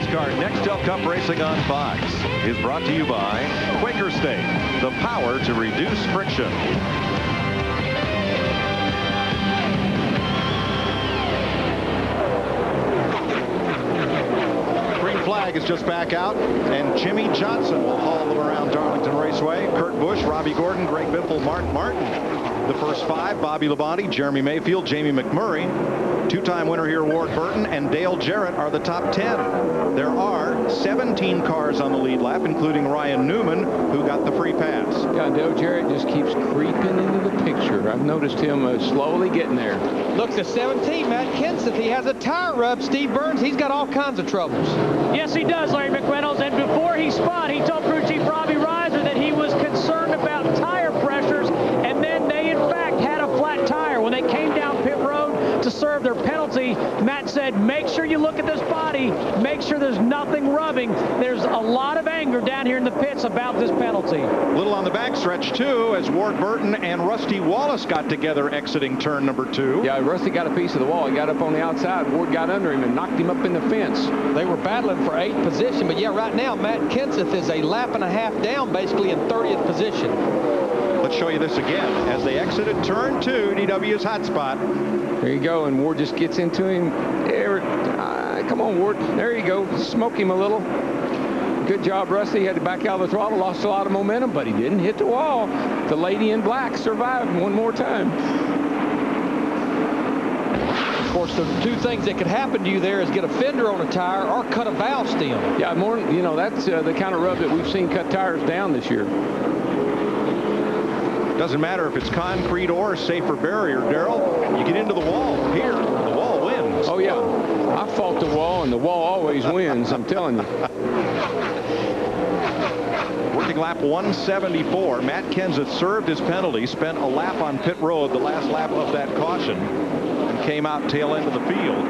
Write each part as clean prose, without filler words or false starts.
NASCAR Nextel Cup Racing on Fox is brought to you by Quaker State, the power to reduce friction. Green flag is just back out, and Jimmy Johnson will haul them around Darlington Raceway. Kurt Busch, Robbie Gordon, Greg Biffle, Mark Martin. The first 5, Bobby Labonte, Jeremy Mayfield, Jamie McMurray. Two-time winner here, Ward Burton, and Dale Jarrett are the top 10. There are 17 cars on the lead lap, including Ryan Newman, who got the free pass. Yeah, Dale Jarrett just keeps creeping into the picture. I've noticed him slowly getting there. Look, the 17, Matt Kenseth, he has a tire rub. Steve Burns, he's got all kinds of troubles. Yes, he does, Larry McReynolds. And before he spun, he told crew chief Robbie Reiser that he was concerned about tire pressures, and then they, in fact, had a flat tire. When they came down pit road to serve their penalty, Matt said, make sure you look at this body, make sure there's nothing rubbing. There's a lot of anger down here in the pits about this penalty. A little on the backstretch, too, as Ward Burton and Rusty Wallace got together exiting turn number 2. Yeah, Rusty got a piece of the wall. He got up on the outside. Ward got under him and knocked him up in the fence. They were battling for 8th position, but yeah, right now, Matt Kenseth is a lap and a half down, basically in 30th position. Let's show you this again. As they exited turn 2, DW's hot spot. There you go, and Ward just gets into him. There, come on, Ward. There you go. Smoke him a little. Good job, Rusty. He had to back out of the throttle, lost a lot of momentum, but he didn't hit the wall. The lady in black survived one more time. Of course, the 2 things that could happen to you there is get a fender on a tire or cut a valve stem. Yeah, more, you know, that's the kind of rub that we've seen cut tires down this year. Doesn't matter if it's concrete or safer barrier, Darrell. You get into the wall here, the wall wins. Oh, yeah. I fought the wall, and the wall always wins, I'm telling you. Working lap 174. Matt Kenseth served his penalty, spent a lap on pit road, the last lap of that caution, and came out tail end of the field.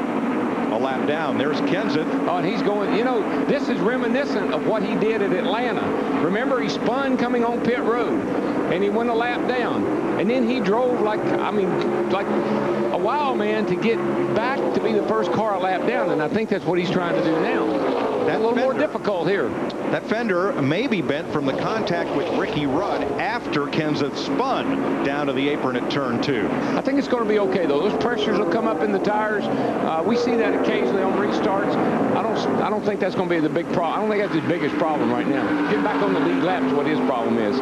A lap down. There's Kenseth. Oh, and he's going, you know, this is reminiscent of what he did at Atlanta. Remember, he spun coming on pit road, and he went a lap down. And then he drove like a wild man to get back to be the first car a lap down. And I think that's what he's trying to do now. That's a little more difficult here. That fender may be bent from the contact with Ricky Rudd after Kenseth spun down to the apron at turn 2. I think it's going to be okay, though. Those pressures will come up in the tires. We see that occasionally on restarts. I don't think that's going to be the big problem. I don't think that's his biggest problem right now. Get back on the lead lap is what his problem is.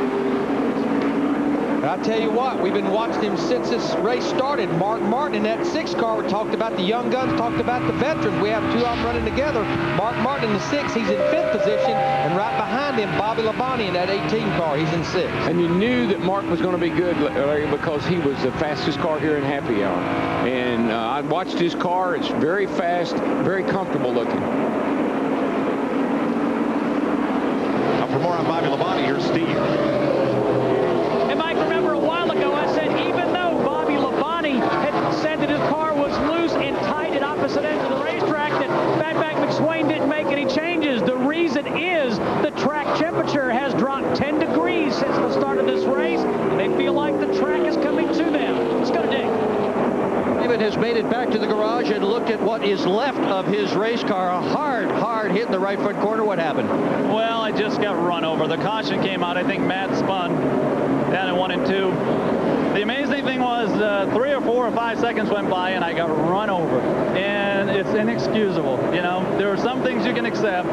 I'll tell you what, we've been watching him since this race started. Mark Martin in that 6 car, we talked about the young guns, talked about the veterans. We have 2 of them running together. Mark Martin in the 6, he's in 5th position, and right behind him, Bobby Labonte in that 18 car, he's in 6th. And you knew that Mark was going to be good, Larry, because he was the fastest car here in Happy Hour. And I watched his car. It's very fast, very comfortable looking. Now for more on Bobby Labonte, here's Steve. Opposite end of the racetrack that Fatback McSwain didn't make any changes. The reason is the track temperature has dropped 10 degrees since the start of this race, and they feel like the track is coming to them. Let's go to Dick. David has made it back to the garage and looked at what is left of his race car. A hard hit in the right front corner. What happened? Well, I just got run over. The caution came out. I think Matt spun down in 1 and 2. The amazing thing was 3 or 4 or 5 seconds went by and I got run over. And it's inexcusable. You know, there are some things you can accept,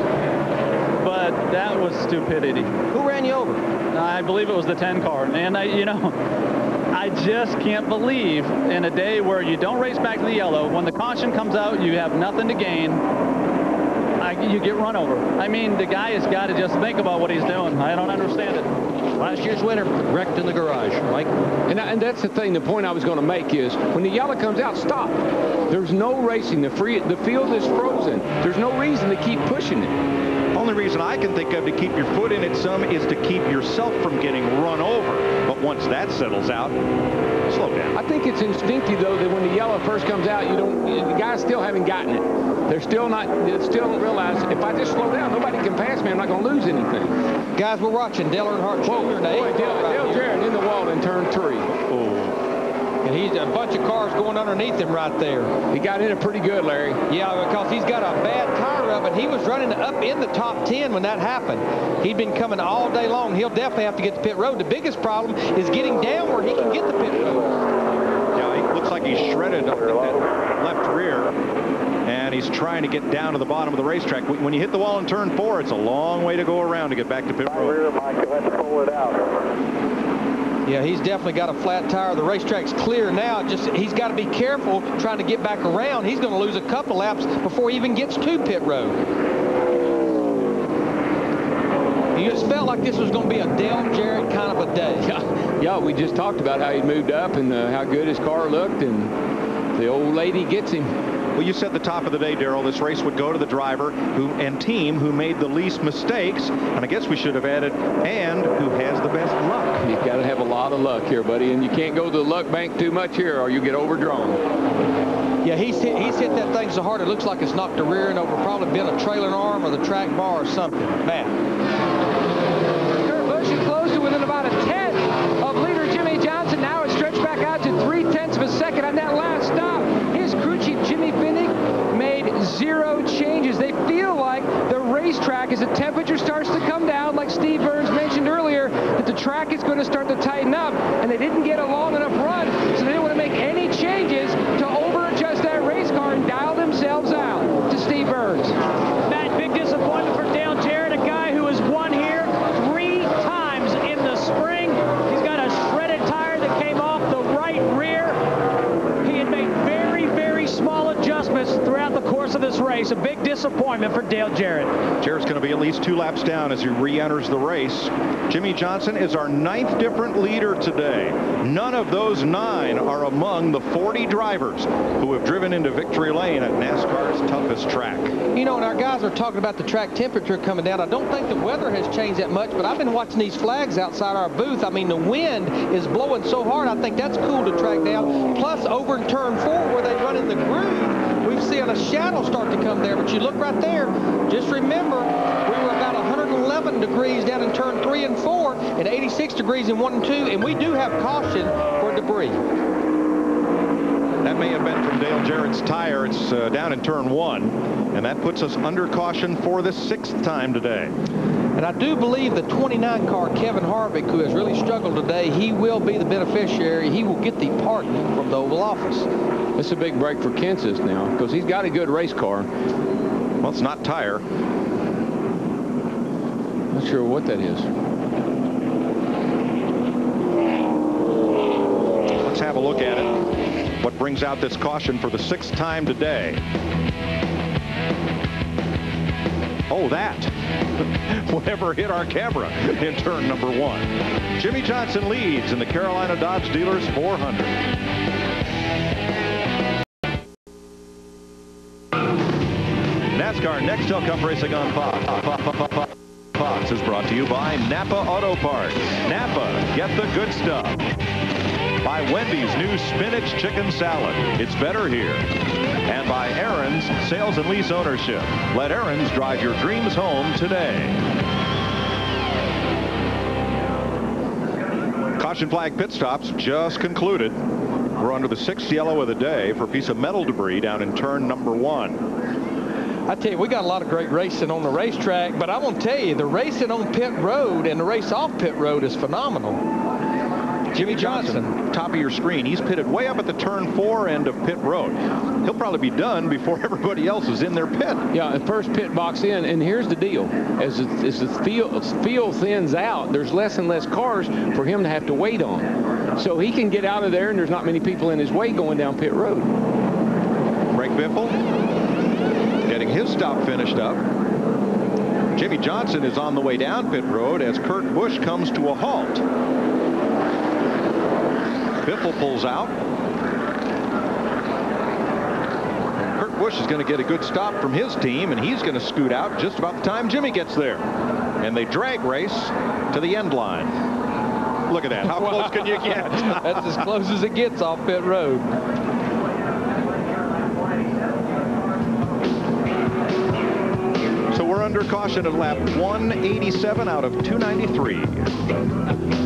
but that was stupidity. Who ran you over? I believe it was the 10 car. And I just can't believe in a day where you don't race back to the yellow, when the caution comes out, you have nothing to gain. You get run over. I mean, the guy has got to just think about what he's doing. I don't understand it. Last year's winner wrecked in the garage, Mike. And that's the thing. The point I was going to make is when the yellow comes out, stop. There's no racing. The field is frozen. There's no reason to keep pushing it. Only reason I can think of to keep your foot in it some is to keep yourself from getting run over. But once that settles out, slow down. I think it's instinctive, though, that when the yellow first comes out, the guys still haven't gotten it. They still don't realize if I just slow down, nobody can pass me. I'm not going to lose anything. Guys, we're watching Dale Earnhart Jr. Dale Jarrett in the wall in turn 3. Oh. And he's a bunch of cars going underneath him right there. He got in it pretty good, Larry. Yeah, because he's got a bad tire up, and he was running up in the top 10 when that happened. He'd been coming all day long. He'll definitely have to get to pit road. The biggest problem is getting down where he can get the pit road. Yeah, he looks like he's shredded up in that left rear, and he's trying to get down to the bottom of the racetrack. When you hit the wall in turn 4, it's a long way to go around to get back to pit road. Rear, Mike, let's pull it out. Yeah, he's definitely got a flat tire. The racetrack's clear now. Just he's got to be careful trying to get back around. He's going to lose a couple laps before he even gets to pit road. You just felt like this was going to be a Dale Jarrett kind of a day. Yeah, we just talked about how he moved up and how good his car looked, and the old lady gets him. Well, you said the top of the day, Darrell, this race would go to the driver and team who made the least mistakes, and I guess we should have added, and who has the best luck. You've got to have a lot of luck here, buddy, and you can't go to the luck bank too much here or you get overdrawn. Yeah, he's hit that thing so hard it looks like it's knocked the rear end over. Probably been a trailer arm or the track bar or something. Matt. Kurt Busch close to within about a tenth of leader Jimmy Johnson. Now it's stretched back out to 0.3 of a second on that last stop. His crew chief Jimmy Finnick made 0 changes. They feel like the racetrack, as the temperature starts to come down, like Steve Burns mentioned earlier, that the track is going to start to tighten up, and they didn't get a long enough run, so they didn't want to make any changes to over-adjust that race car and dial themselves out. To Steve Burns. Matt, big disappointment for Dale Jarrett, a guy who has won here 3 times in the spring. He's got a shredded tire that came off the right rear. He had made very, very small adjustments throughout the course of this race. A big disappointment for Dale Jarrett. Jarrett's going to be at least 2 laps down as he re-enters the race. Jimmy Johnson is our 9th different leader today. None of those 9 are among the 40 drivers who have driven into victory lane at NASCAR's toughest track. You know, and our guys are talking about the track temperature coming down. I don't think the weather has changed that much, but I've been watching these flags outside our booth. I mean, the wind is blowing so hard, I think that's cool to track down. Plus, over in turn 4, where they run in the groove, we've seen a shadow start to come there. But you look right there, just remember, we were about 111 degrees down in turn 3 and 4, and 86 degrees in 1 and 2, and we do have caution for debris. That may have been from Dale Jarrett's tire. It's down in turn 1, and that puts us under caution for the 6th time today. And I do believe the 29 car, Kevin Harvick, who has really struggled today, he will be the beneficiary. He will get the pardon from the Oval Office. It's a big break for Kansas now, because he's got a good race car. Well, it's not tire. Not sure what that is. Let's have a look at it. What brings out this caution for the 6th time today? Oh, that. Whatever hit our camera in turn number 1. Jimmy Johnson leads in the Carolina Dodge Dealers 400. NASCAR Next Hill Cup Racing on Fox. Fox is brought to you by Napa Auto Parts. Napa, get the good stuff. By Wendy's new spinach chicken salad. It's better here. And by Aaron's Sales and Lease Ownership. Let Aaron's drive your dreams home today. Caution flag pit stops just concluded. We're under the 6th yellow of the day for a piece of metal debris down in turn number 1. I tell you, we got a lot of great racing on the racetrack, but I want to tell you, the racing on pit road and the race off pit road is phenomenal. Jimmy Johnson, top of your screen. He's pitted way up at the turn 4 end of pit road. He'll probably be done before everybody else is in their pit. Yeah, the first pit box in, and here's the deal. As the field thins out, there's less and less cars for him to have to wait on. So he can get out of there, and there's not many people in his way going down pit road. Greg Biffle getting his stop finished up. Jimmy Johnson is on the way down pit road as Kurt Busch comes to a halt. Biffle pulls out. Kurt Busch is going to get a good stop from his team, and he's going to scoot out just about the time Jimmy gets there. And they drag race to the end line. Look at that. How close can you get? That's as close as it gets off pit road. So we're under caution at lap 187 out of 293.